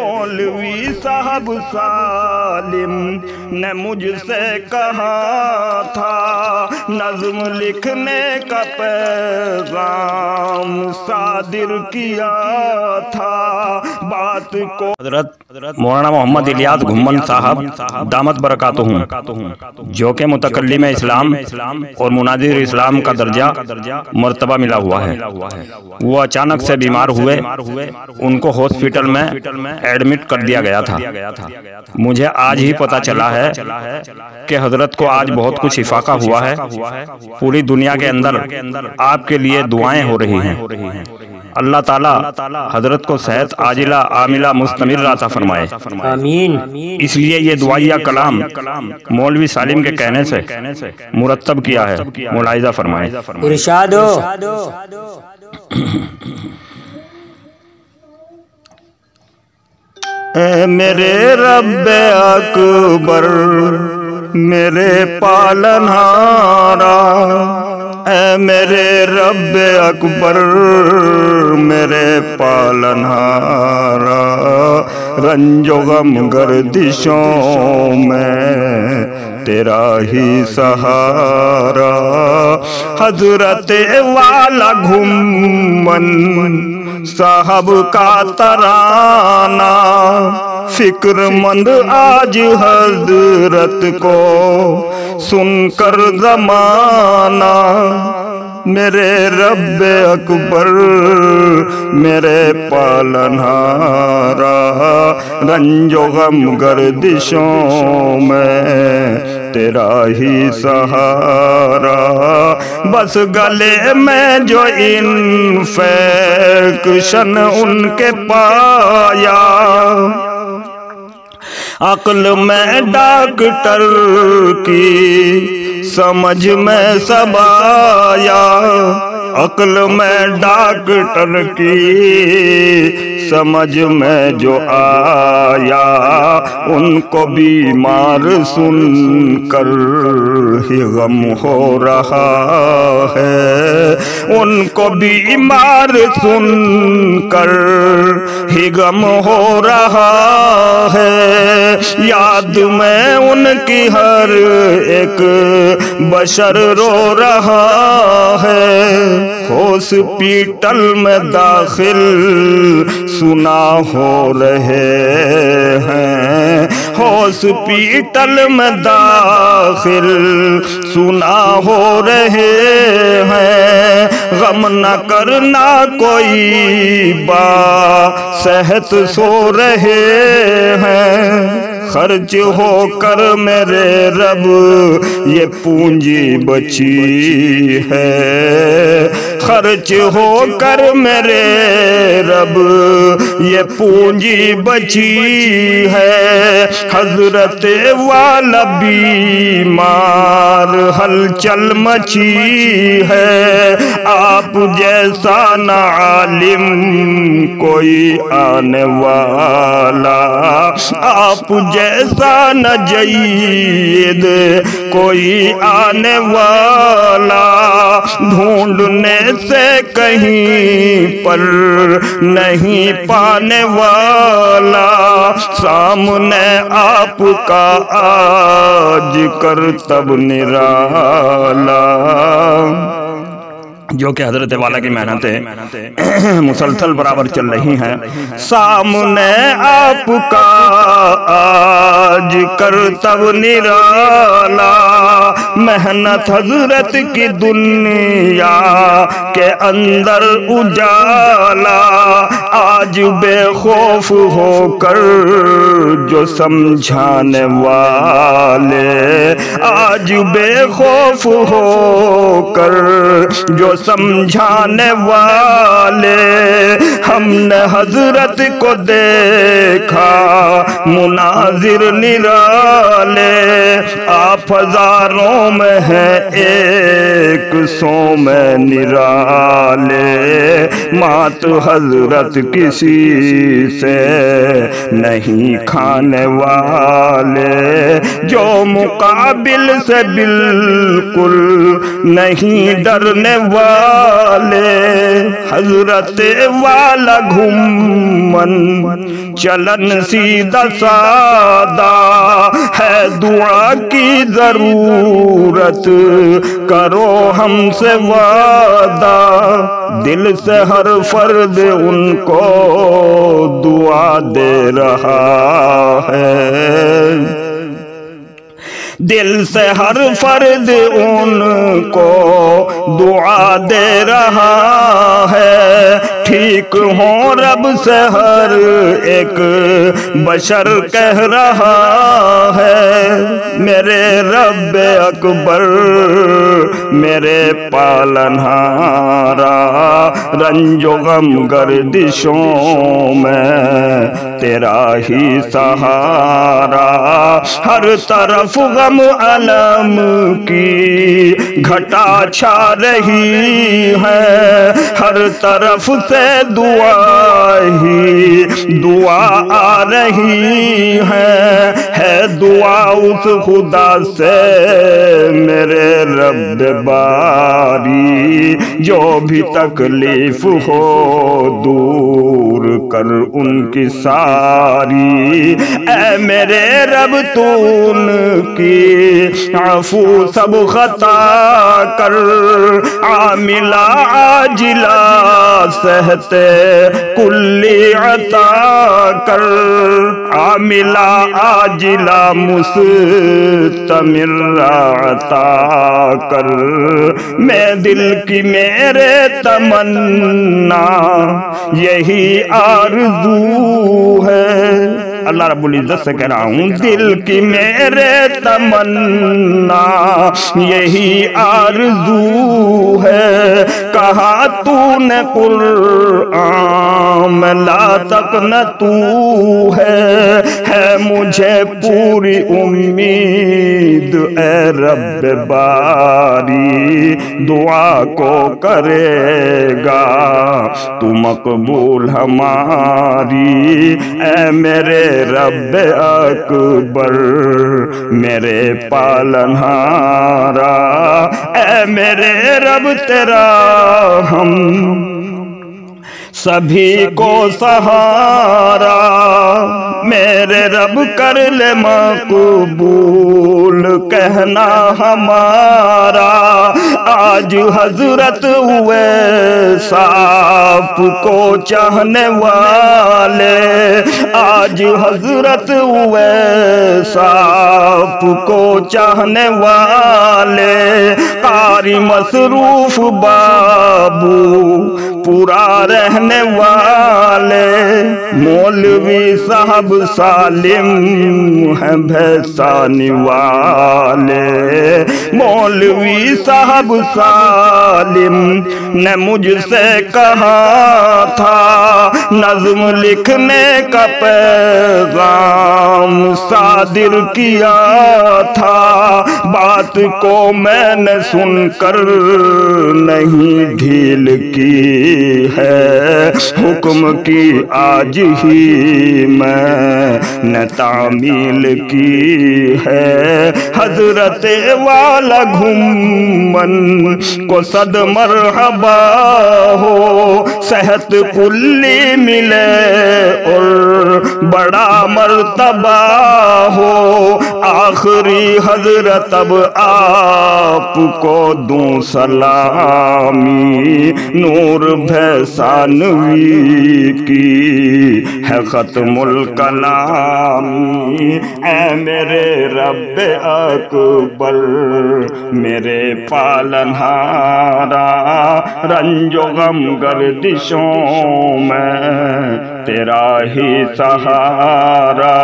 مولوی صاحب سالم نے مجھ سے کہا تھا نظم لکھنے کا پیغام صادر کیا تھا بات کو حضرت مولانا محمد الیاس گھمن صاحب دامت برکاتہم جو کہ متکلم اسلام اور مناظر اسلام کا درجہ مرتبہ ملا ہوا ہے، وہ اچانک سے بیمار ہوئے، ان کو ہاسپٹل میں ایڈمٹ کر دیا گیا تھا۔ مجھے آج ہی پتہ چلا ہے کہ حضرت کو آج بہت کچھ افاقہ ہوا ہے، پوری دنیا کے اندر آپ کے لیے دعائیں ہو رہی ہیں۔ اللہ تعالیٰ حضرت کو صحت عاجلہ عاملہ مستمر عطا فرمائے، آمین۔ اس لیے یہ دعائیہ کلام مولوی سالم کے کہنے سے مرتب کیا ہے، ملاحظہ فرمائے۔ ارشاد ہو۔ اے میرے رب اکبر میرے پالنہارا، اے میرے رب اکبر میرے پالنہارا، رنج و غم گردشوں میں تیرا ہی سہارا، حضرت والا گھمن صاحب کا ترانہ، فکر مند آج حضرت کو سن کر زمانہ، میرے رب اکبر میرے پالنہارا، رنج و غم گردشوں میں تیرا ہی سہارا، بس گلے میں جو انفیکشن ان کے پایا، عقل میں ڈاکٹر کی سمجھ میں سب آیا، عقل میں ڈاکٹر کی سمجھ میں جو آیا، ان کو بیمار سن کر ہی غم ہو رہا ہے، ان کو بیمار سن کر ہی غم ہو رہا ہے، یاد میں ان کی ہر ایک بشر رو رہا ہے، ہاسپٹل میں داخل سنا ہو رہے ہیں، ہاسپٹل میں داخل سنا ہو رہے ہیں، غم نہ کرنا کوئی با صحت سو رہے ہیں، خرچ ہو کر میرے رب یہ پونجی بچی ہے، خرچ ہو کر میرے رب یہ پونجی بچی ہے، حضرت والا بیمار ہلچل مچی ہے، آپ جیسا نہ عالم کوئی آنے والا، آپ جیسا نہ جید کوئی آنے والا، ڈھونڈنے سے کہیں پر نہیں پانے والا، سامنے آپ کا آج کرتب نرالا، جو کہ حضرت والا کی محنتیں مسلسل برابر چل رہی ہیں، سامنے آپ کا آج کرتب نرالا، محنت حضرت کی دنیا کے اندر اجالا، آج بے خوف ہو کر جو سمجھانے والے، آج بے خوف ہو کر جو سمجھانے والے، ہم نے حضرت کو دیکھا مناظر نرالے، آپ ہزاروں میں ہیں ایک سو میں نرالے، مات حضرت کسی سے نہیں کھانے والے، جو مقابل سے بالکل نہیں ڈرنے والے، حضرت والا گھومن چلن سیدھا سادہ ہے، دعا کی ضرورت کرو ہم سے وعدہ، دل سے ہر فرد ان کو دعا دے رہا ہے، دل سے ہر فرد ان کو دعا دے رہا ہے، ٹھیک ہوں رب سے ہر ایک بشر کہہ رہا ہے، میرے رب اکبر میرے پالنہارا، رنج و غم گردشوں میں تیرا ہی سہارا، ہر طرف غم علم کی گھٹا چھا رہی ہے، ہر طرف سے دعا ہی دعا آ رہی ہے دعا اس خدا سے میرے رب باری، جو بھی تکلیف ہو دور کر ان کی ساری، اے میرے رب تو ان کی عفو سب خطا کر، عاملہ عاجلہ سہتے کلی عطا کر، عاملہ عاجلہ مستمر عطا کر، میں دل کی میرے تمنا یہی آرزو ہے، اللہ رب العزت سے کہہ رہا ہوں دل کی میرے تمنا یہی آرزو ہے، کہا تو نے قرآن میں لا تقنطو ہے مجھے پوری امید اے رب باری، دعا کو کرے گا تو مقبول ہماری، اے میرے رب اکبر میرے پالنہارا، اے میرے رب تیرا ہم سبھی کو سہارا، میرے رب کر لے مقبول کہنا ہمارا، آج حضرت ہوئے سانپ کو چاہنے والے، آج حضرت ہوئے سانپ کو چاہنے والے، قاری مصروف بابو پورا رہنے والے، مولوی صاحب سالم ہیں بھیسانی والے، مولوی صاحب سالم نے مجھ سے کہا تھا نظم لکھنے کا پیغام صادر کیا تھا، بات کو میں نے سن کر نہیں ڈھیل کی ہے، حکم کی آج ہی میں نے تعمیل کی ہے، حضرت والا گھومن کو صد مرحبا ہو، صحت کلی ملے اور بڑا مرتبہ ہو، آخری حضرت اب آپ کو دوں سلامی، نور بھیسانوی کی ہے ختم الکلامی، اے میرے رب اکبر میرے پالنہارا، رنج و غم گردشوں میں تیرا ہی سہارا۔